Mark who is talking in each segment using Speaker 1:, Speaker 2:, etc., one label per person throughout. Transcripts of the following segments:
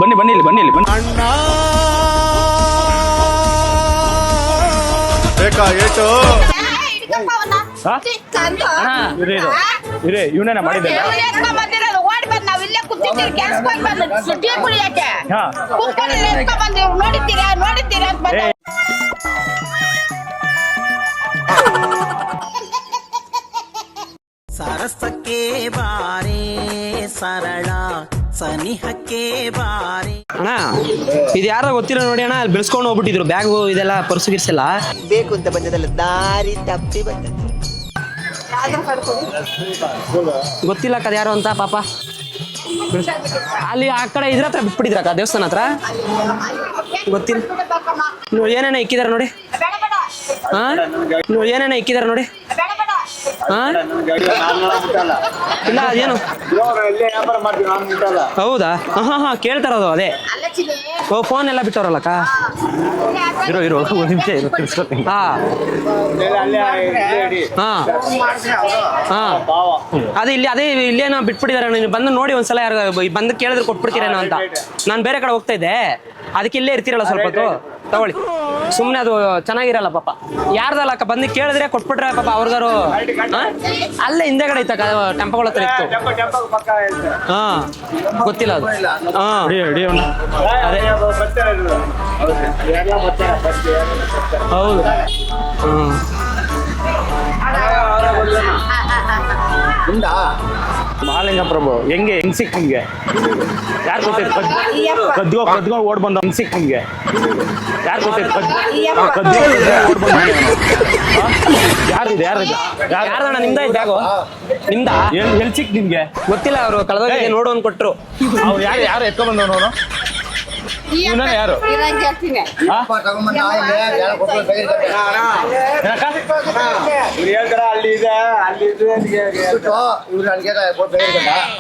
Speaker 1: ಬನ್ನಿ ಬನ್ನಿ ಇಲ್ಲಿ ಬನ್ನಿ ಇಲ್ಲಿ ಬನ್ನಿ.
Speaker 2: ಬೇಕಾ ಏಟು
Speaker 1: ಇರೇ ಇವನೇನ ಮಾಡಿದ್ದೆ
Speaker 3: ಓಡಿ ಬಂದ್ ನಾವ್ ಇಲ್ಲೇ ಕೂತಿದ್ದೀವಿ ಕೆಲ್ಸಕ್ಕೆ ಬಂದ್ ಸುಟ್ಟಿ ಕುಡಿಯಕ್ಕೆ ನೋಡಿದ್ದೀರಾ ನೋಡಿದ್ದೀರಾ ಅಂತ ಬಂದ
Speaker 4: ಸರಸಕ್ಕೆ ಬಾರೆ ಸರಳ ಸನಿಹಕ್ಕೆ ಬಾರೆ.
Speaker 5: ಅಣ್ಣ ಇದು ಯಾರೋ ಗೊತ್ತಿಲ್ಲ ನೋಡಿ ಅಣ್ಣ, ಅಲ್ಲಿ ಬೆಳೆಸ್ಕೊಂಡು ಹೋಗ್ಬಿಟ್ಟಿದ್ರು ಬ್ಯಾಗು ಇದೆಲ್ಲ ಪರ್ಸು ಗಿರ್ಸೆಲ್ಲ.
Speaker 4: ಬೇಕು ಅಂತ ಬಂದದಲ್ಲ ದಾರಿ ತಪ್ಪಿ ಬಂದ.
Speaker 5: ಗೊತ್ತಿಲ್ಲ ಕದ ಯಾರು ಅಂತ ಪಾಪ. ಅಲ್ಲಿ ಆ ಕಡೆ ಇದ್ರ ಹತ್ರ ಬಿಟ್ಬಿಟ್ಟಿದ್ರಕ್ಕ ದೇವಸ್ಥಾನ ಹತ್ರ. ಗೊತ್ತಿಲ್ಲ ನೋಡಿ ಏನೇನ ಇಕ್ಕಿದಾರ ನೋಡಿ. ಹಾ ನೋಡಿ ಏನೇನ ಇಕ್ಕಿದಾರ ನೋಡಿ. ಹಾ ಇಲ್ಲ ಅದೇನು ಹೌದಾ? ಹಾ ಹಾ ಕೇಳ್ತಾರದು ಅದೇ. ಓ ಫೋನ್ ಎಲ್ಲ ಬಿಟ್ಟವ್ರಲ್ಲಕ್ಕ.
Speaker 1: ಇರೋ ಇರೋ ಒಂದು ನಿಮಿಷ ಇರೋ ತಿರ್ಸ್ಕೊತೀನಿ.
Speaker 5: ಹಾ ಹಾ ಹಾ ಅದೇ ಇಲ್ಲಿ ಅದೇ ಇಲ್ಲೇನೋ ಬಿಟ್ಬಿಟ್ಟಿದಾರೆ. ನೀವು ಬಂದು ನೋಡಿ ಒಂದ್ಸಲ ಯಾರು ಬಂದು ಕೇಳಿದ್ರೆ ಕೊಟ್ಬಿಡ್ತೀರೇನೋ ಅಂತ. ನಾನು ಬೇರೆ ಕಡೆ ಹೋಗ್ತಾ ಇದ್ದೆ, ಅದಕ್ಕೆ ಇಲ್ಲೇ ಇರ್ತೀರಲ್ಲ ಸ್ವಲ್ಪ ಹೊತ್ತು ತಗೊಳ್ಳಿ. ಸುಮ್ಮನೆ ಅದು ಚೆನ್ನಾಗಿರಲ್ಲ ಪಾಪ. ಯಾರ್ದಲ್ಲಕ್ಕ ಬಂದು ಕೇಳಿದ್ರೆ ಕೊಟ್ಬಿಟ್ರೆ ಪಾಪ ಅವ್ರಿಗಾರು. ಅಲ್ಲೇ ಹಿಂದೆಗಡೆ ಇತ್ತಕ್ಕ ಟೆಂಪೋಗಳ ಹತ್ರ ಇತ್ತು. ಹಾ ಗೊತ್ತಿಲ್ಲ ಅದು. ಹಾ ಅದೇ ಹೌದು.
Speaker 1: ಮಹಾಲಿಂಗ ಪ್ರಭು ಹೆಂಗೆ ಹೆಂಗ್ ಸಿಕ್ ನಿಮ್ಗೆ? ಯಾರು ಗೊತ್ತಿತ್ತು? ಕದ್ಕೊಂಡು ಓಡ್ ಬಂದ ಹೆಂಗ್ ಸಿಕ್ ನಿಮ್ಗೆ? ಯಾರು ಗೊತ್ತಿತ್ತು? ಓಡ್ ಬಂದ ಯಾರಿದೆ?
Speaker 5: ಯಾರ್ದಣ್ಣ ನಿಮ್ದ ಬ್ಯಾಗು? ನಿಮ್ದ
Speaker 1: ಎಲ್ ಸಿಕ್ ನಿಮ್ಗೆ?
Speaker 5: ಗೊತ್ತಿಲ್ಲ. ಅವರು ಕಳೆದೋಗಿ ನೋಡು ಅಂತ ಕೊಟ್ರು.
Speaker 1: ಅವ್ರು ಯಾರು ಎತ್ಕೊಂಡ್ ಬಂದವ್ ನೋಡು. ಇವನೇ ಯಾರು?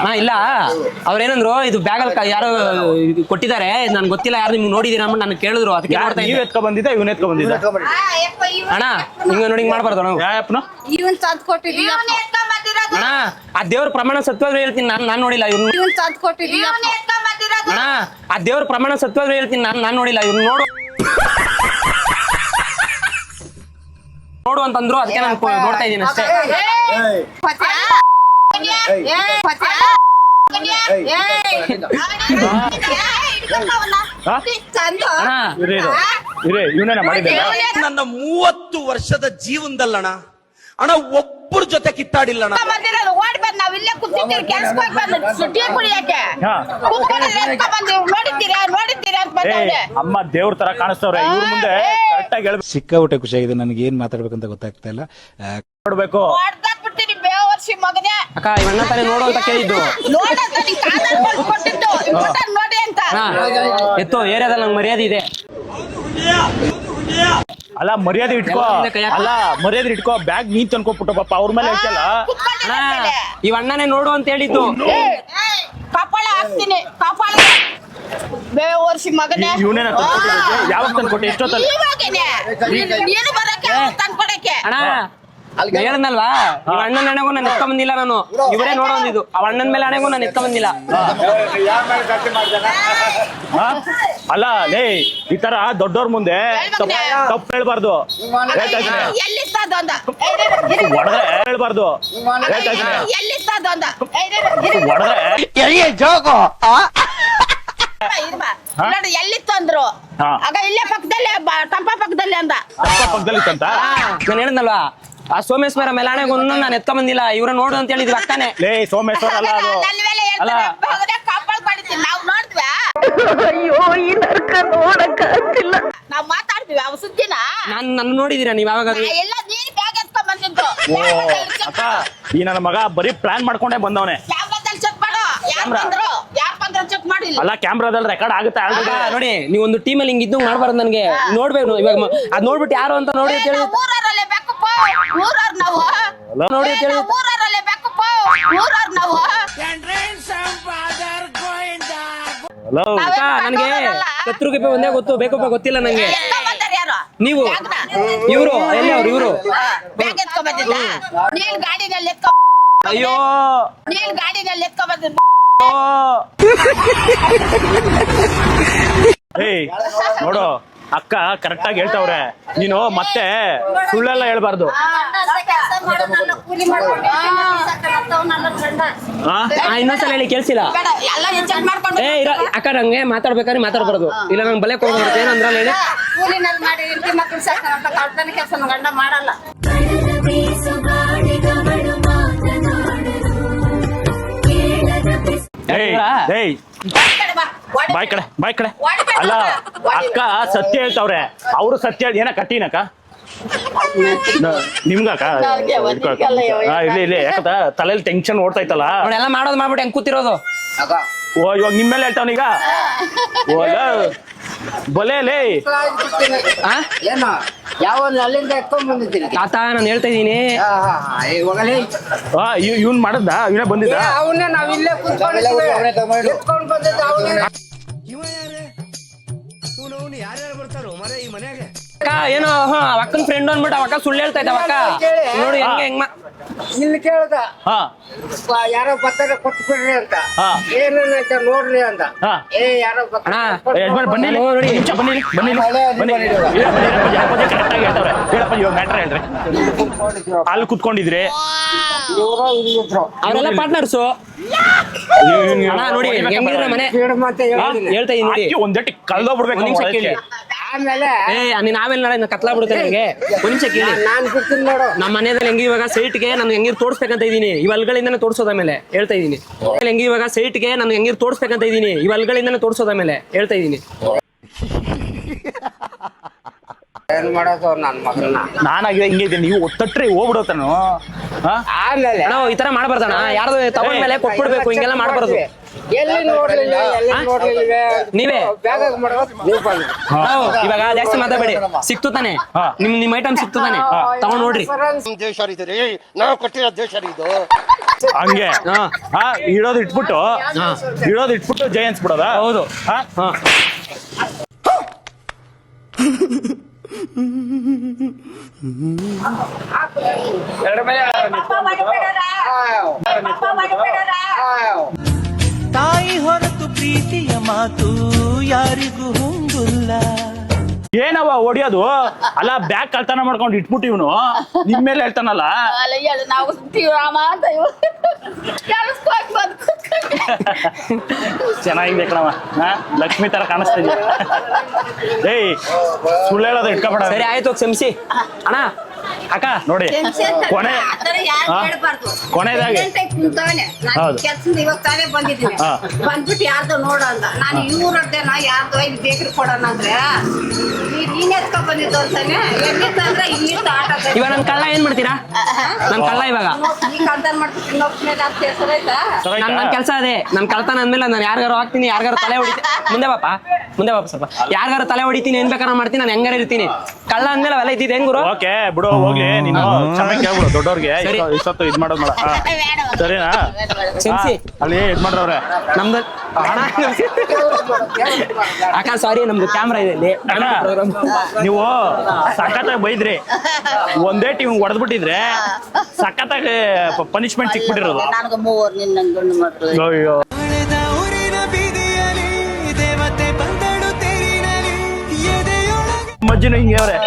Speaker 5: ಹಾ ಇಲ್ಲ ಅವ್ರೇನಂದ್ರು ಇದು ಬ್ಯಾಗಲ್ ಯಾರೋ ಕೊಟ್ಟಿದ್ದಾರೆ, ನನ್ಗೆ ಗೊತ್ತಿಲ್ಲ ಯಾರು ನಿಮ್ಗೆ ನೋಡಿದೀರ ಅಂತ ನನ್ಗೆ ಕೇಳಿದ್ರು. ಅದಕ್ಕೆ
Speaker 1: ನೀವ್ ಎತ್ಕೊಂಡ್ ಬಂದಿದ್ದ ಇವನ್ ಎತ್ಕೊಂಡ್ ಬಂದಿದ್ದ?
Speaker 5: ಅಣ್ಣ ಹಿಂಗ ನೋಡಿ ಹಿಂಗ್ ಮಾಡ್ಬಾರ್ದು ನಾವು.
Speaker 1: ಯಾಪನ
Speaker 3: ಇವನ್ ತಂದ್ ಕೊಟ್ಟಿದ್ದೀಯ
Speaker 5: ಅಣ್ಣ ಆ ದೇವ್ರ ಪ್ರಮಾಣ ಸತ್ವಾದ್ರು ಹೇಳ್ತೀನಿ ನಾನು ನೋಡಿಲ್ಲ ಇವ್ನು.
Speaker 3: ಇವನ್ ತಂದ್ ಕೊಟ್ಟಿದ್ದೀಯ
Speaker 5: ಅಣ್ಣ ಆ ದೇವ್ರ ಪ್ರಮಾಣ ಸತ್ವಾದ್ರು ಹೇಳ್ತೀನಿ ನಾನು ನೋಡಿಲ್ಲ ಇವ್ನು. ನೋಡು ಅಂತಂದ್ರು, ಅದಕ್ಕೆ ನಾನು ನೋಡ್ತಾ ಇದ್ದೀನಿ ಅಷ್ಟೇ.
Speaker 1: ಇವನೇನ ಮಾಡಿದ್ದೆ?
Speaker 4: ನನ್ನ 30 ವರ್ಷದ ಜೀವನದಲ್ಲಣ್ಣ ಅಣ್ಣ ಒಬ್ಬರ ಜೊತೆ ಕಿತ್ತಾಡಿಲ್ಲಣ್ಣ.
Speaker 3: ಓಡಿ ಬಂದ್ ನಾವ್ ಇಲ್ಲೇ ಕೂತಿದ್ದೀವಿ ಕೆಲ್ಸಕ್ಕೆ ಬಂದ್ ಸುಟ್ಟಿ ಕುಡಿಯಕ್ಕೆ ನೋಡಿದ್ದೀರಾ ನೋಡಿದ್ದೀರಾ ಅಂತ ಬಂದ
Speaker 1: ಅಮ್ಮ ದೇವ್ರ ತರ ಕಾಣಿಸ್ತವ್ರೆ ಇವ್ರ ಮುಂದೆ. ಕರೆಕ್ಟ್ ಆಗಿ ಹೇಳ್ಬೇಕು.
Speaker 6: ಸಿಕ್ಕಾಬಿಟ್ಟೆ ಖುಷಿಯಾಗಿದೆ ನನಗೆ. ಏನ್ ಮಾತಾಡ್ಬೇಕಂತ ಗೊತ್ತಾಗ್ತಾ ಇಲ್ಲ.
Speaker 1: ನೋಡ್ಬೇಕು.
Speaker 3: ಹೊಡ್ದಾಕ್ಬಿಡ್ತೀನಿ ಬೇವರ್ಸಿ ಮಗನೇ.
Speaker 5: ಅಕ್ಕ ಇವನ್ನ ತಾನೇ ನೋಡು ಅಂತ ಕೇಳಿದ್ದು.
Speaker 3: ನೋಡಂತ ನೀನ್ ಕಾಲಲ್ಲಿ ಕೊಟ್ಟಿದ್ದು ನೋಡಿ ಅಂತ.
Speaker 5: ಎತ್ತೋ ಏರಿಯಾದಲ್ಲಿ ನಂಗೆ ಮರ್ಯಾದೆ ಇದೆ.
Speaker 1: ಅಲ್ಲ ಮರ್ಯಾದೆ ಇಟ್ಕೋ. ಅಲ್ಲ ಮರ್ಯಾದೆ ಇಟ್ಕೋ. ಬ್ಯಾಗ್ ನೀನ್ ತಂದ್ಕೊಟ್ಬಿಟ್ಟು ಪಾಪ ಅವ್ರ ಮೇಲೆ ಹೇಳ್ತಲ್ಲ.
Speaker 5: ಇವ್ ಅಣ್ಣನೇ ನೋಡು ಅಂತ ಹೇಳಿದ್ದು.
Speaker 3: ಕಪಾಳ ಹಾಕ್ತೀನಿ ಕಪಾಳ ಬೇವರ್ಸಿ ಮಗನೇ.
Speaker 1: ಇವನೇನ ಯಾವಾಗ ತಂದ್ಕೊಟ್ಟೆ? ಎಷ್ಟೊತ್ತಲ್ಲ?
Speaker 3: ಇವಾಗೇನೆ ನೀನು ಬರಕ್ಕೆ ತಂದ್ಕೊಡಕ್ಕೆ.
Speaker 5: ಅಣ್ಣ ಹೇಳದ್ನಲ್ವಾ ಇವ್ ಅಣ್ಣನ ಹಣೆಗೂ ನಾನು ಎತ್ಕೊಂಡ್ ಬಂದಿಲ್ಲ. ನಾನು ಇವರೇ ನೋಡೋದಿದ್ದು. ಅವ್ ಅಣ್ಣನ ಮೇಲೆ ಹಣೆಗೂ ನಾನು ಎತ್ಕೊಂಡ್ ಬಂದಿಲ್ಲ.
Speaker 1: ಅಲ್ಲ ಲೇ ಈ ತರ ದೊಡ್ಡವ್ರ ಮುಂದೆ ತಪ್ಪು ಹೇಳ್ಬಾರ್ದು.
Speaker 3: ಎಲ್ಲಿಸ್ತದ ಅಂದ
Speaker 1: ಹೊಡೆದ್ರೆ ಹೇಳ್ಬಾರ್ದು.
Speaker 3: ಎಲ್ಲಿಸ್ತದ ಅಂದ ನೋಡಿ ಎಲ್ಲಿತ್ತು ಅಂದ್ರು. ಆಗ ಇಲ್ಲೇ ಪಕ್ಕದಲ್ಲೇ ಟಂಪ ಪಕ್ಕದಲ್ಲಿ ಅಂದ.
Speaker 1: ಪಕ್ಕದಲ್ಲಿ ಇತ್ತಂತ
Speaker 5: ನಾನು ಹೇಳಿದ್ನಲ್ವಾ ಆ ಸೋಮೇಶ್ವರ ಮೆಲಾಣೆಗೂ ನಾನು ಎತ್ಕೊಂಡ್ ಬಂದಿಲ್ಲ. ಇವ್ರ ನೋಡು ಅಂತ ಹೇಳಿದ್ವಿ ಅಕ್ಕನೇ.
Speaker 1: ಲೇ ಸೋಮೇಶ್ವರ ಅಲ್ಲ ಅದು.
Speaker 5: ಅಲ್ಲ
Speaker 3: ಕಾಪಾಡ್ ಮಾಡಿದ್ವಿ ನಾವು ನೋಡಿದ್ವಿ. ನಾವ್ ಮಾತಾಡ್ತೀವಿ ಅವ್ ಸುದ್ದಿನ.
Speaker 5: ನನ್ನ ನೋಡಿದೀರಾ ನೀವ್ ಯಾವಾಗ?
Speaker 3: ಎಲ್ಲ ನೀನ್ ಬ್ಯಾಗ್ ಎತ್ಕೊಂಡ್ ಬಂದಿದ್ದು.
Speaker 1: ಅಕ್ಕ ಈ ನನ್ನ ಮಗ ಬರೀ ಪ್ಲಾನ್ ಮಾಡ್ಕೊಂಡೇ ಬಂದವನೆ.
Speaker 3: ಕ್ಯಾಮ್ರಾದಲ್ಲಿ ಚೆಕ್ ಮಾಡು. ಯಾರ್ ಬಂದ್ರು ಚೆಕ್ ಮಾಡಿಲ್ಲ.
Speaker 1: ಅಲ್ಲ ಕ್ಯಾಮ್ರಾದಲ್ಲಿ ರೆಕಾರ್ಡ್ ಆಗುತ್ತೆ ಆಲ್ರೆಡಿ.
Speaker 5: ನೋಡಿ ನೀವು ಒಂದು ಟೀಮಲ್ಲಿ ಹಿಂಗ್ ಇದ್ದು ಮಾಡ್ಬಾರ್ದು. ನನ್ಗೆ ನೋಡ್ಬೇಕು ಇವಾಗ ಅದ್ ನೋಡ್ಬಿಟ್ಟು ಯಾರು ಅಂತ ನೋಡಿ ಅಂತ ಹೇಳಿ
Speaker 3: ಊರಲ್ಲೇ ಬೇಕಪ್ಪ. ಊರವ್ರ ನಾವು
Speaker 5: ನೋಡಿ ಅಂತ ಹೇಳಿ
Speaker 3: ಊರಲ್ಲೇ ಬೇಕಪ್ಪ. ಊರವ್ರ ನಾವು
Speaker 5: ನನಗೆ ಶತ್ರುಗಿppe ಒಂದೇ ಗೊತ್ತು, ಬೇಕಪ್ಪ ಗೊತ್ತಿಲ್ಲ ನಂಗೆ.
Speaker 3: ಯಾರು
Speaker 5: ನೀವು ಇವ್ರು ಎಲ್ಲಿ ಅವ್ರು ಇವ್ರು
Speaker 3: ಬ್ಯಾಗ್ ಎತ್ಕೊಂಡ್ ಬಂದಿದ್ದ. ನೀನ್ ಗಾಡಿನಲ್ಲಿ
Speaker 5: ಅಯ್ಯೋ
Speaker 3: ನೀನ್ ಗಾಡಿನಲ್ಲಿ ಎತ್ಕೊಂಡ್ ಬಂದಿದ್ದ.
Speaker 1: ಏಯ್ ನೋಡು ಅಕ್ಕ ಕರೆಕ್ಟ್ ಆಗಿ ಹೇಳ್ತಾವ್ರೆ, ನೀನು ಮತ್ತೆ ಸುಳ್ಳೆಲ್ಲ ಹೇಳ್ಬಾರ್ದು.
Speaker 5: ಇನ್ನೊಂದ್ಸಲ ಹೇಳಿ ಕೇಳಿಸಿಲ್ಲ.
Speaker 3: ಎಲ್ಲ ಚೆಕ್ ಮಾಡ್ಕೊಂಡು
Speaker 5: ಅಕ್ಕ ನಂಗೆ ಮಾತಾಡ್ಬೇಕಾದ್ರೆ ಮಾತಾಡ್ಬಾರ್ದು, ಇಲ್ಲ ನಂಗೆ ಬಲೆ ಕೊಡ್ಬಾರ್ದು. ಏನಂದ್ರಲ್ಲ ಹೇಳಿ,
Speaker 3: ಕೂಲಿನಲ್ಲಿ ಮಾಡಿ ಹೆಂಡತಿ ಮಕ್ಕಳು ಸಾಕ್ತಾನೆ ಅಂತ ಕಳ್ತನ ಕೆಲಸ ಗಂಡ ಮಾಡಲ್ಲ.
Speaker 1: ಏಯ್ ಬಾಯ್ ಕಡೆ ಅಲ್ಲ, ಅಕ್ಕ ಸತ್ಯ ಹೇಳ್ತಾವ್ರೆ, ಅವರು ಸತ್ಯ ಏನ ಕಟ್ಟಿನಕ್ಕ ನಿಮ್ಗಕ್ಕ ಇಲ್ಲಿ ಯಾಕಂತ ತಲೆಯಲ್ಲಿ ಟೆನ್ಷನ್ ಓಡ್ತಾ ಇತ್ತಲ್ಲ.
Speaker 5: ಎಲ್ಲ ಮಾಡೋದು ಮಾಡ್ಬಿಟ್ಟು ಹೆಂಗ್ ಕೂತಿರೋದು.
Speaker 1: ಓ ಇವಾಗ ನಿಮ್ಮೇಲೆ ಹೇಳ್ತಾವನೀಗ ಬೊಲೆಲೇ
Speaker 2: ಯಾವ ಅಲ್ಲಿಂದ ಎತ್ಕೊಂಡ್ ಬಂದಿದ್ದೀನಿ
Speaker 5: ತಾತ ನಾನು ಹೇಳ್ತಾ ಇದೀನಿ.
Speaker 1: ಇವ್ನ್ ಮಾಡದ್ದ ಇವನೇ ಬಂದಿದ್ದ.
Speaker 2: ಅವನ್ನೇ ನಾವಿಲ್ಲೇ ಕುತ್ಕೊಂಡು ಬಂದಿದ್ದ ಅವನೇ.
Speaker 5: ಅಕ್ಕ ಏನೋ ಅಕ್ಕನ ಫ್ರೆಂಡ್ ಅಂದ್ಬಿಟ್ಟು ಅಕ್ಕ ಸುಳ್ಳು ಹೇಳ್ತಾ ಇದ್ದಾವ. ಅಕ್ಕ ನೋಡಿ ಹೆಂಗ್
Speaker 2: ಇಲ್ಲಿ ಕೇಳ್ದ
Speaker 1: ಹಾ
Speaker 2: ಯಾರೋ ಬರ್ತಾರೆ ಕೊಟ್ಟು ಬಿಡ್ರಿ ಅಂತ,
Speaker 1: ಹಾ.
Speaker 2: ಏನೇನೈತೆ ನೋಡ್ರಿ ಅಂತ.
Speaker 1: ಹಾ.
Speaker 2: ಯಾರೋ
Speaker 5: ಅಣ್ಣ
Speaker 1: ಯಜಮಾನ್ ಬನ್ನಿ
Speaker 5: ನೋಡಿ
Speaker 1: ಕರೆಕ್ಟ್ ಆಗಿ ಹೇಳ್ತಾವ್ರೆ. ಹೇಳಪ್ಪ ಇವಾಗ ಮ್ಯಾಟ್ರ್ ಹೇಳ್ರಿ. ಅಲ್ಲಿ ಕುತ್ಕೊಂಡಿದ್ರಿ
Speaker 5: ಅವರೆಲ್ಲ ಪಾರ್ಟ್ನರ್ಸು. ಅಣ್ಣ ನೋಡಿ ಹೆಂಗಿದ್ರೆ ಮನೆ
Speaker 2: ಮತ್ತೆ
Speaker 5: ಹೇಳ್ತಾ ಇದೀನಿ ನೋಡಿ.
Speaker 1: ಒಂದೆಟ್ಟಿ ಕಳ್ದೋಗ್ಬಿಡ್ಬೇಕು.
Speaker 5: ಒಂದ್ ನಿಮಿಷ ಕೇಳಿ.
Speaker 2: ಆಮೇಲೆ
Speaker 5: ನೀನ್ ಆಮೇಲೆ ನಾಳೆ ಕತ್ಲಾ ಬಿಡುತ್ತೆ ನನಗೆ. ಒಂದ್ ನಿಮಿಷ ಕೇಳಿ.
Speaker 2: ನಾನ್ ಬಿಡ್ತೀನಿ ನೋಡು.
Speaker 5: ನಮ್ಮ ಮನೆಯಲ್ಲಿ ಹೆಂಗಿ ಇವಾಗ ಸೈಟ್ಗೆ ನಾನು ಹೆಂಗಿರ್ ತೋರ್ಸ್ಬೇಕಂತ ಇದೀನಿ, ಇವ್ ಅಲ್ಗಳಿಂದಾನೆ ತೋರ್ಸೋದ ಮೇಲೆ ಹೇಳ್ತಾ ಇದೀನಿ. ಹೆಂಗಿ ಇವಾಗ ಸೈಟ್ಗೆ ನಾನು ಹೆಂಗಿರ್ ತೋರ್ಸ್ಬೇಕಂತ ಇದೀನಿ, ಇವ್ ಅಲ್ಗಳಿಂದಾನೆ ತೋರ್ಸೋದ ಮೇಲೆ ಹೇಳ್ತಾ ಇದೀನಿ.
Speaker 2: ಏನ್ ಮಾಡೋದು ನನ್ ಮಗನ.
Speaker 1: ನಾನಾಗಿದೆ ಹಿಂಗೆ ಇದ್ದೀನಿ, ನೀವು ಒತ್ತಟ್ರೆ ಹೋಗ್ಬಿಡೋತನು.
Speaker 2: ಆಮೇಲೆ
Speaker 5: ನಾವು ಈ ತರ ಮಾಡ್ಬಾರ್ದಣ್ಣ, ಯಾರ್ದು ತಗೊಂಡ್ಮೇಲೆ ಕೊಟ್ಬಿಡ್ಬೇಕು, ಹಿಂಗೆಲ್ಲ ಮಾಡ್ಬಾರ್ದು.
Speaker 2: ಎಲ್ಲಿ ನೋಡ್ಲಿಲ್ಲ ಎಲ್ಲಿ ನೋಡ್ಲಿಲ್ಲ
Speaker 5: ನೀವೇ
Speaker 2: ಬ್ಯಾಗ್ ಮಾಡೋದು ನೀವು ಬಂದ್ರಿ.
Speaker 5: ಇವಾಗ ಜಾಸ್ತಿ ಮಾತಾಡಬೇಡಿ. ಸಿಕ್ತು ತಾನೆ ನಿಮ್ ಐಟಮ್ ಸಿಕ್ತು ತಾನೆ, ತಗೊಂಡ್ ನೋಡ್ರಿ.
Speaker 2: ನಾವು ಕೊಟ್ಟಿರೋ ದೇಶ ಇದು.
Speaker 1: ಹಂಗೆ ಇಡೋದು ಇಟ್ಬಿಟ್ಟು ಜೈ ಅನ್ಸ್ಬಿಡೋದ.
Speaker 5: ಹೌದು.
Speaker 7: ತಾಯಿ ಹೊರತು ಪ್ರೀತಿಯ ಮಾತು ಯಾರಿಗೂ ಹೊಂದಿಲ್ಲ.
Speaker 1: ಏನವ ಹೊಡಿಯೋದು ಅಲ್ಲ, ಬ್ಯಾಗ್ ಕಳ್ತನ ಮಾಡ್ಕೊಂಡು ಇಟ್ಬಿಟ್ಟು ಇವನು ನಿಮ್ ಮೇಲೆ ಹೇಳ್ತಾನಲ್ಲ.
Speaker 3: ಅಲ್ಲ ಹೇಳು, ನಾವು ರಾಮ ಅಂತ
Speaker 1: ಚೆನ್ನಾಗಿದೆ ಕಣವ, ಲಕ್ಷ್ಮಿ ತರ ಕಾಣಿಸ್ತಾ ಇದೀಯ. ಏಯ್ ಸುಳ್ಳು ಹೇಳೋದು ಇಟ್ಕೊಬೇಡ.
Speaker 5: ಸರಿ ಆಯ್ತು ಕ್ಷಮಿಸಿ ಅಣ್ಣ. ಅಕ್ಕ
Speaker 1: ನೋಡಿ ಕೊನೆ ಕೊನೆದಾಗಿ ಹೌದು.
Speaker 3: ಕೆಲ್ಸದಿಂದ ಇವಾಗ ತಾನೇ ಬಂದಿದ್ದೀನಿ. ಬಂದ್ಬಿಟ್ಟು ಯಾರ್ದೋ ನೋಡ ಅಂತ ನಾನು ಇವ್ರದ್ದೇನ ಯಾರ್ದೋ ಇಲ್ಲಿ ಬೇಕ್ರಿ ಕೊಡೋಣ ಅಂದ್ರೆ ನೀನ್ ಎತ್ಕೊಂಡ್ ಬಂದಿದ್ದು ಅಂತಾನೆ. ಎಲ್ಲಿತ್ತಂದ್ರೆ ಇಲ್ಲಿ ಆಟ
Speaker 5: ಇವಾಗ ನನ್ ಕಳ್ಳ ಏನ್ ಮಾಡ್ತೀರಾ? ನನ್ ಕಳ್ಳ ಇವಾಗ
Speaker 3: ಈ ಕಳ್ತನ ಮಾಡ್ತೀನಿ ಇನ್ನೊಬ್ಬನೇ ಜಾಸ್ತಿ ಹೆಸರಾಯ್ತಾ.
Speaker 5: ನನ್ ಕೆಲ್ಸ ಅದೇ. ನನ್ ಕಳ್ತನ ಅಂದ್ಮೇಲೆ ನಾನು ಯಾರಿಗಾರು ಹಾಕ್ತೀನಿ, ಯಾರಿಗಾರು ತಲೆ ಹೊಡಿತೀನಿ. ಮುಂದೆ ಬಾಪ ಸ್ವಲ್ಪ. ಯಾರಿಗಾರು ತಲೆ ಹೊಡಿತೀನಿ, ಏನ್ ಬೇಕಾರ ಮಾಡ್ತೀನಿ, ನಾನು ಹೆಂಗಾರ ಇರ್ತೀನಿ. ಕಳ್ಳ ಅಂದ್ಮೇಲೆ ಅವೆಲ್ಲ ಇದ್ದಿದ್ದು ಹೆಂಗ್ ಗುರು?
Speaker 1: ಓಕೆ ಬಿಡು, ಹೋಗ್ಲಿ ನೀನು ಕ್ಷಮೆ ಕೇಳ್ಬಿಡು ದೊಡ್ಡವ್ರಿಗೆ. ಇಷ್ಟೊತ್ತು ಇದ್ ಮಾಡೋದ್ ಮಾಡ ಸರಿನಾ?
Speaker 5: ಕ್ಷಮಿಸಿ.
Speaker 1: ಅಲ್ಲಿ ಇದ್ ಮಾಡ್ರವ್ರೆ
Speaker 5: ನಮ್ದು ಅಕ್ಕ ಸಾರಿ, ನಮ್ದು ಕ್ಯಾಮ್ರಾ ಇದೆ ಇಲ್ಲಿ.
Speaker 1: ನೀವು ಸಖತ್ತಾಗಿ ಬೈದ್ರಿ, ಒಂದೇ ಟೀಮ್ ಹೊಡೆದ್ಬಿಟ್ಟಿದ್ರೆ ಸಖತ್ತಾಗಿ ಪನಿಷ್ಮೆಂಟ್ ಸಿಕ್ಬಿಟ್ಟಿರೋದು.
Speaker 3: ನನಗೆ ಮೂವರು ನಿನ್ನ ಗಂಡು ಮಕ್ಕಳು.
Speaker 1: ಅಯ್ಯೋ ಮಜ್ಜಿನ ಹಿಂಗೆ ಅವ್ರೆ.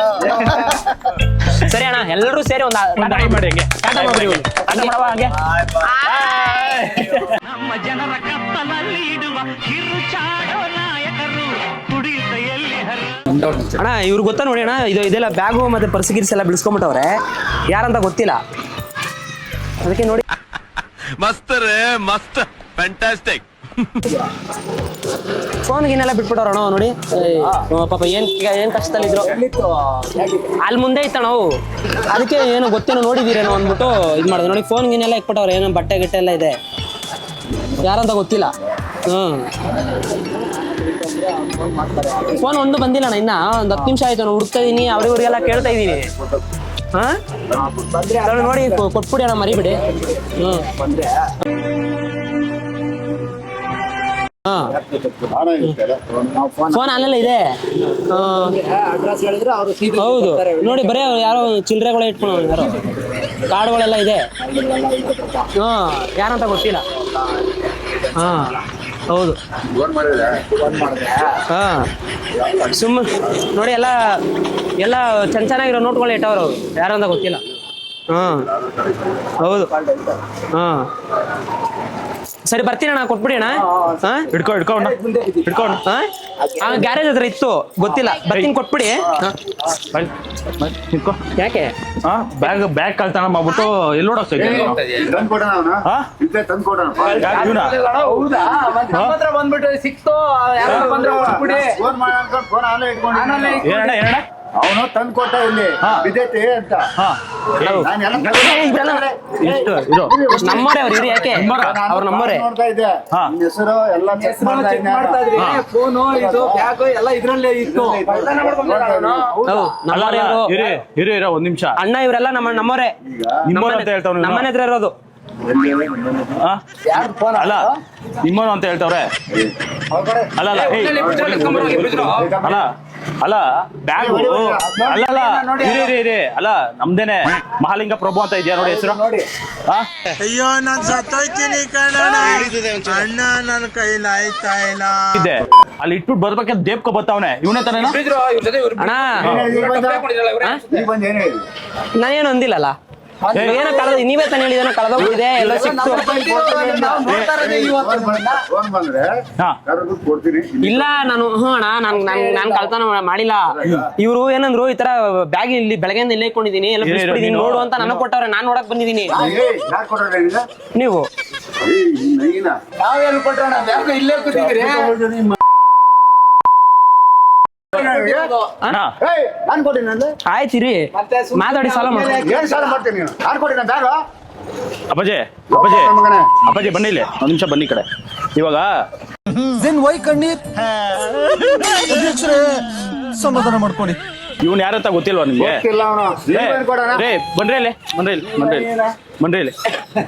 Speaker 5: ಸರಿ ಅಣ್ಣ, ಎಲ್ಲರೂ ಸೇರಿ ಒಂದು
Speaker 1: ಮಾಡಿ ಹಂಗೆ ಮಾಡವ ಹಂಗೆ.
Speaker 7: ನಮ್ಮ ಜನರ ಕತ್ತಲಲ್ಲಿ ಇಡುವ ಕಿರುಚಾಡೋ ನಾಯಕರು ಕುಡಿಯುತ್ತೆಯಲ್ಲಿ
Speaker 5: ಅಣ್ಣ ಇವ್ರು ಗೊತ್ತಾ ನೋಡಿ ಅಣ್ಣ, ಇದೆಲ್ಲ ಬ್ಯಾಗು ಮತ್ತೆ ಪರ್ಸಿಗಿರ್ಸ್ ಎಲ್ಲ ಬಿಡಿಸ್ಕೊಂಡ್ಬಿಟ್ಟವ್ರೆ. ಯಾರಂತ ಗೊತ್ತಿಲ್ಲ, ಅದಕ್ಕೆ ನೋಡಿ.
Speaker 8: ಮಸ್ತ್ ರೇ ಮಸ್ತ್, ಫ್ಯಾಂಟಾಸ್ಟಿಕ್.
Speaker 5: ಫೋನ್ಗಿನೆಲ್ಲ ಬಿಟ್ಬಿಟ್ಟವ್ರಣ ನೋಡಿ. ಪಾಪ ಏನ್ ಕಷ್ಟದಲ್ಲಿದ್ರು. ಅಲ್ಲಿ ಮುಂದೆ ಇತ್ತಣ್ಣ ಅವು, ಅದಕ್ಕೆ ಏನೋ ಗೊತ್ತೇನೋ ನೋಡಿದೀರೇನೋ ಅಂದ್ಬಿಟ್ಟು ಇದು ಮಾಡಿದ್ರು ನೋಡಿ. ಫೋನ್ಗಿನೆಲ್ಲ ಇಟ್ಬಿಟ್ಟವ್ರೆ, ಏನೋ ಬಟ್ಟೆ ಗಿಟ್ಟೆ ಎಲ್ಲ ಇದೆ, ಯಾರಂತ ಗೊತ್ತಿಲ್ಲ. ಫೋನ್ ಒಂದು ಬಂದಿಲ್ಲ ಅಣ್ಣ, ಇನ್ನ ಒಂದು 10 ನಿಮಿಷ ಆಯ್ತು. ನಾನು ಹುಡುಕ್ತಾ ಇದೀನಿ, ಅವ್ರಿಗೆಲ್ಲ ಕೇಳ್ತಾ ಇದೀನಿ. ನೋಡಿ ಕೊಟ್ಬಿಡಿ ಅಣ್ಣ, ಮರಿಬಿಡಿ. ಫೋನ್ ಅಲ್ಲೆಲ್ಲ ಇದೆ. ಹೌದು ನೋಡಿ, ಬರೀ ಯಾರೋ ಚಿಲ್ಲರೆಗಳ ಇಟ್ಕೊಂಡು ಯಾರೋ ಕಾರ್ಡ್ಗಳೆಲ್ಲ ಇದೆ. ಯಾರಂತ ಗೊತ್ತಿಲ್ಲ. ಹಾ ಹೌದು ಹಾ ಸುಮ್ಮನೆ ನೋಡಿ ಎಲ್ಲ ಎಲ್ಲ ಚೆನ್ನಾಗಿರೋ ನೋಟ್ಗಳು ಇಟ್ಟವ್ರು ಅವ್ರು ಯಾರು ಅಂತ ಗೊತ್ತಿಲ್ಲ. ಹಾ ಹೌದು ಹಾ ಸರಿ ಬರ್ತೀನಿ ಅಣ್ಣ, ಕೊಟ್ಬಿಡಿ ಅಣ್ಣ. ಹಾ
Speaker 1: ಹಿಡ್ಕೊಂಡು
Speaker 5: ಹಾ ಗ್ಯಾರೇಜ್ ಹತ್ರ ಇತ್ತು ಗೊತ್ತಿಲ್ಲ, ಬರ್ತೀನಿ ಕೊಟ್ಬಿಡಿ.
Speaker 1: ನಿಂತ್ಕೋ.
Speaker 5: ಯಾಕೆ
Speaker 1: ಹಾ ಬ್ಯಾಗ್ ಕಳ್ತನ ಮಾಡ್ಬಿಟ್ಟು ಎಲ್ಲಿ ನೋಡೋಗ್ತಾ ಇದ್ದೆ
Speaker 2: ಬಂದ್ಬಿಟ್ಟು ಸಿಕ್ತು
Speaker 1: ಏನಣ್ಣ
Speaker 2: ಅವನು ತಂದು ಕೊಟ್ಟ ಇಲ್ಲಿ ಬಿದ್ದೈತಿ ಅಂತ
Speaker 1: ಎಷ್ಟು ಇದು
Speaker 5: ನಮ್ಮೋರೆ ಅವ್ರು ಇರಿ, ಯಾಕೆ ಅವ್ರ ನಮ್ಮೋರೆ.
Speaker 2: ನೋಡ್ತಾ ಇದ್ದೆ
Speaker 1: ಹಾ.
Speaker 2: ಹೆಸರು ಎಲ್ಲ ಚೆಕ್ ಮಾಡ್ತಾ ಇದ್ದೆ. ಫೋನು ಇದು ಬ್ಯಾಗ್ ಎಲ್ಲ ಇದ್ರಲ್ಲೇ ಇತ್ತು.
Speaker 5: ಹೌದು ನಮ್ಮೋರೆ ಅವ್ರು.
Speaker 1: ಇರೋ ಒಂದ್ ನಿಮಿಷ.
Speaker 5: ಅಣ್ಣ ಇವರೆಲ್ಲ ನಮ್ಮೋರೆ,
Speaker 1: ನಿಮ್ಮೋರು ಅಂತ ಹೇಳ್ತಾವ್ ನೀನು?
Speaker 5: ನಮ್ಮನೆ ಹತ್ರ ಇರೋದು.
Speaker 1: ಅಲ್ಲ ನಿಮ್ಮೋನು ಅಂತ ಹೇಳ್ತಾವ್ರೆ. ಅಲ್ಲ ಅಲ್ಲ ಏಯ್ ಅಲ್ಲ ಅಲ್ಲ ಬ್ಯಾಗು ಅಲ್ಲ ಇರಿ ಅಲ್ಲ ನಮ್ದೇನೆ ಮಹಾಲಿಂಗ ಪ್ರಭು ಅಂತ ಇದೆಯಾ ನೋಡಿ ಹೆಸರು.
Speaker 7: ಅಯ್ಯೋ ನಾನ್ ಸತ್ತೋಯ್ತೀನಿ ಕಣಣ್ಣ, ಅಣ್ಣ ನನ್ನ ಕೈಲಿ ಆಯ್ತಾ ಇಲ್ಲ.
Speaker 1: ಇದೆ ಅಲ್ಲಿ ಇಟ್ಬಿಟ್ಟು ಬರ್ಬೇಕಂತ ದೇಬ್ಕೊ ಬರ್ತಾವನೆ ಇವನೇ ತಾನೇನೋ.
Speaker 5: ಅಣ್ಣ
Speaker 2: ಈಗ ಬಂದು ಏನ್ ಹೇಳಿ
Speaker 5: ನಾನೇನು ಅಂದಿಲ್ಲಲ್ಲ, ಏನೋ ಕಳೆದ ನೀವೇ ತಾನೇ ಹೇಳಿದ ಕಳೆದೋಗಿದೆ ಎಲ್ಲ ಸಿಕ್ತು.
Speaker 2: ಫೋನ್ ಬಂದ್ರೆ
Speaker 1: ಹಾ
Speaker 2: ಕರೆದು ಕೊಡ್ತೀನಿ.
Speaker 5: ಇಲ್ಲ ನಾನು ಅಣ್ಣ ನಾನು ಕಳ್ತನ ಮಾಡಿಲ್ಲ. ಇವ್ರು ಏನಂದ್ರು ಈ ತರ ಬ್ಯಾಗ್ ಇಲ್ಲಿ ಬೆಳಗ್ಗೆಯಿಂದ ಇಲ್ಲೇ ಇಟ್ಕೊಂಡಿದೀನಿ ಎಲ್ಲ ಬಿಡಿಸ್ಬಿಟ್ಟಿದೀನಿ ನೋಡು ಅಂತ ನನಗ್ ಕೊಟ್ಟವ್ರೆ, ನಾನ್ ನೋಡಕ್ ಬಂದಿದೀನಿ.
Speaker 2: ಯಾರು ಕೊಟ್ಟಾರ
Speaker 5: ನೀವು
Speaker 2: ನಾವೇನು ಕೊಟ್ಟೋಣ ಬ್ಯಾಗ್ ಇಲ್ಲೇ ಕೂತಿದ್ರಿ. ನಾನ್ ಕೊಟ್ಟಿನಿ ಅಂದ್ರೆ
Speaker 5: ಆಯ್ತಿರಿ ಮಾತಾಡಿ ಸಾಲ ಮಾಡಿ.
Speaker 2: ಏನ್ ಸಾಲ ಮಾಡ್ತೀನಿ ನೀನು? ನಾನ್ ಕೊಟ್ಟಿನ ಬ್ಯಾಗ್
Speaker 1: ಅಪ್ಪಾಜಿ ಬನ್ನಿ ಇಲ್ಲಿ ಒಂದ್ ನಿಮಿಷ ಬನ್ನಿ ಈ ಕಡೆ. ಇವಾಗ
Speaker 7: ಸಮಾಧಾನ ಮಾಡ್ಕೊಳ್ಳಿ.
Speaker 1: ಇವನ್ ಯಾರಂತ ಗೊತ್ತಿಲ್ವಾ ನಿಮ್ಗೆ?
Speaker 2: ಗೊತ್ತಿಲ್ಲ ಅವನು.
Speaker 1: ಬನ್ರಿ ಇಲ್ಲಿ.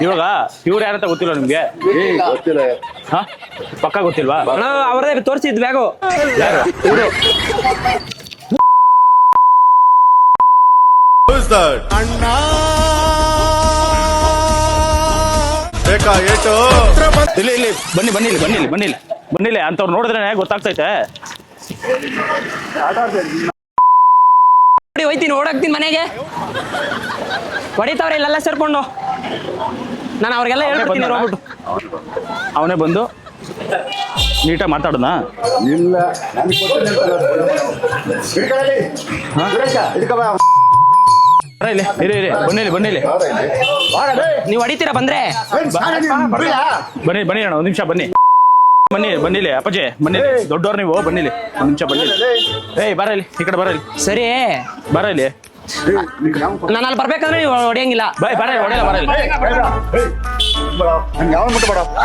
Speaker 1: ಇವಾಗ ಇವ್ರು ಯಾರಂತ ಗೊತ್ತಿಲ್ವಾ ನಿಮ್ಗೆ?
Speaker 2: ಗೊತ್ತಿಲ್ಲ.
Speaker 1: ಹಾ ಪಕ್ಕ ಗೊತ್ತಿಲ್ವಾ?
Speaker 5: ಅಣ್ಣ ಅವ್ರದೇ ತೋರಿಸಿದ್ ಬ್ಯಾಗು.
Speaker 1: ಯಾರು?
Speaker 7: ಅಣ್ಣ
Speaker 1: ಇಲ್ಲಿ ಬನ್ನಿ ಅಂತವ್ರು ನೋಡಿದ್ರೆ ಗೊತ್ತಾಗ್ತೈತೆ.
Speaker 5: ಹೋಯ್ತೀನಿ ಓಡಾಕ್ತೀನಿ ಮನೆಗೆ, ಹೊಡಿತಾವ್ರೆ ಇಲ್ಲೆಲ್ಲ ಸೇರ್ಕೊಂಡು. ನಾನು ಅವ್ರಿಗೆಲ್ಲ ಹೇಳ್ಬಿಡ್ತೀನಿ ಹೋಗ್ಬಿಟ್ಟು.
Speaker 1: ಅವನೇ ಬಂದು ನೀಟಾಗಿ ಮಾತಾಡೋಣ.
Speaker 2: ಇಲ್ಲ
Speaker 1: ಇರಿ ಬನ್ನಿ
Speaker 5: ನೀವು ಹೊಡಿತೀರಾ ಬಂದ್ರೆ?
Speaker 1: ಬನ್ನಿ ಅಣ್ಣ ಒಂದ್ ನಿಮಿಷ ಬನ್ನಿಲಿ ಅಪ್ಪಾಜಿ ಬನ್ನಿ, ದೊಡ್ಡವ್ರು ನೀವು ಬನ್ನಿಲಿ ಒಂದ್ ನಿಮಿಷ ಬನ್ನಿಲಿ. ಏಯ್ ಬರ ಇಲ್ಲಿ ಈ ಕಡೆ ಬರ ಇಲ್ಲಿ.
Speaker 5: ಸರಿ
Speaker 1: ಬರ ಇಲ್ಲಿ.
Speaker 5: ನಾನು ಅಲ್ಲಿ ಬರ್ಬೇಕಂದ್ರೆ ನೀವು ಹೊಡಿಯಂಗಿಲ್ಲ.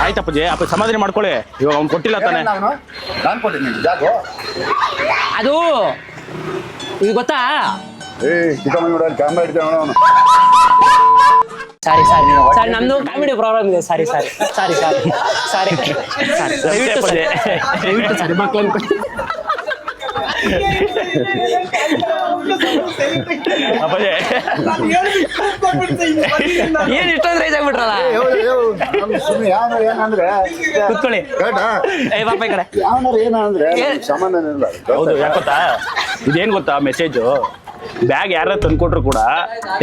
Speaker 1: ಆಯ್ತಪ್ಪಾಜಿ ಸಮಾಧಾನ ಮಾಡ್ಕೊಳ್ಳಿ. ಇವಾಗ ಅವ್ನು ಕೊಟ್ಟಿಲ್ಲ ತಾನೆ.
Speaker 2: ನಾನ್ ಕೊಟ್ಟಿನಿ ಜಾಗು.
Speaker 5: ಅದು ಈಗ ಗೊತ್ತಾ?
Speaker 2: ಕ್ಯಾಮ್ರಾ ಇಡ್ತಾವ ಅವನು.
Speaker 5: ಸಾರಿ ನಮ್ದು ಕಾಮಿಡಿ ಪ್ರಾಬ್ಲಮ್ ಇದೆ. ಸಾರಿ ದಯವಿಟ್ಟು ಸಾರಿ ಮಕ್ಕಳನ್ನ
Speaker 1: ಅಪ್ಪಾಜಿ
Speaker 5: ಏನ್ ಇಷ್ಟೊಂದು ರೈಸ್ ಆಗ್ಬಿಟ್ರಲ್ಲ.
Speaker 2: ಏನಂದ್ರೆ
Speaker 5: ಕುತ್ಕೊಳ್ಳಿ. ಏ ಬಾಪ ಈ ಕಡೆ.
Speaker 2: ಏನಂದ್ರೆ ಸಾಮಾನ್ಯ ಇಲ್ಲ.
Speaker 1: ಹೌದು ಯಾಕೊತ್ತಾ ಇದೇನ್ ಗೊತ್ತಾ ಮೆಸೇಜು? ಬ್ಯಾಗ್ ಯಾರ ತಂದ್ಕೊಟ್ರು ಕೂಡ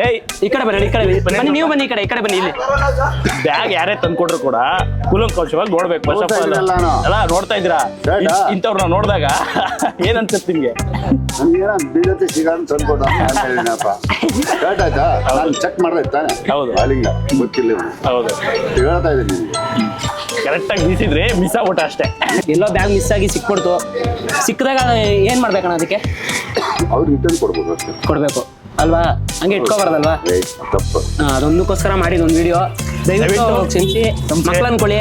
Speaker 1: ಏಯ್
Speaker 5: ಈ ಕಡೆ ಬನ್ನಿ, ಈ ಕಡೆ ಬನ್ನಿ, ನೀವು ಬನ್ನಿ ಈ ಕಡೆ ಬನ್ನಿ. ಇಲ್ಲಿ
Speaker 1: ಬ್ಯಾಗ್ ಯಾರೇ ತಂದ್ಕೊಟ್ರು ಕೂಡ ಕೂಲಂಕಷವಾಗಿ ನೋಡ್ಬೇಕು. ಅಲ್ಲ ನೋಡ್ತಾ ಇದ್ದೀರಾ ಇಂಥವ್ರನ್ನ ನೋಡಿದಾಗ ಏನ್ ಅನ್ಸುತ್ತೆ ನಿಮ್ಗೆ?
Speaker 2: ನನ್ಗೇನ ಬೀಜತೆ ಸಿಗಾರ ತಂದ್ಕೊಟ್ಟ ಆಯ್ತಾ? ನಾನು ಚೆಕ್ ಮಾಡ್ದೆ ತಾನೆ.
Speaker 1: ಹೌದು
Speaker 2: ಅಲ್ಲಿಂದ ಗೊತ್ತಿಲ್ಲ.
Speaker 1: ಹೌದು
Speaker 2: ಹೇಳ್ತಾ ಇದ್ದೀನಿ
Speaker 1: ಕರೆಕ್ಟಾಗಿ ಬೀಸಿದ್ರೆ ಮಿಸ್ ಆಗ್ಬಿಟ್ಟ ಅಷ್ಟೇ.
Speaker 5: ಎಲ್ಲೋ ಬ್ಯಾಗ್ ಮಿಸ್ ಆಗಿ ಸಿಕ್ಬಿಡ್ತು. ಸಿಕ್ಕದಾಗ ಏನ್ ಮಾಡ್ಬೇಕಣ್ಣ ಅದಕ್ಕೆ?
Speaker 2: ಅವ್ರು ರಿಟರ್ನ್ ಕೊಡ್ಬೋದು ಅಷ್ಟೇ.
Speaker 5: ಕೊಡ್ಬೇಕು ಅಲ್ವಾ? ಹಂಗೆ ಇಟ್ಕೋಬಾರ್ದಲ್ವಾ?
Speaker 2: ತಪ್ಪು.
Speaker 5: ಅದೊಂದಕ್ಕೋಸ್ಕರ ಮಾಡಿದೊಂದು ವಿಡಿಯೋ. ದಯವಿಟ್ಟು ಕ್ಷಮಿಸಿ, ಮಕ್ಳು ಅನ್ಕೊಳ್ಳಿ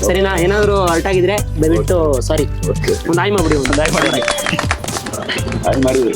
Speaker 5: ಸರಿನಾ? ಏನಾದ್ರು ಅರ್ಟ್ ಆಗಿದ್ರೆ ದಯವಿಟ್ಟು ಸಾರಿ ಒಂದು ಆಯ್ ಮಾಡ್ಬಿಡಿ.
Speaker 2: ಮಾಡಿದ್ರಿ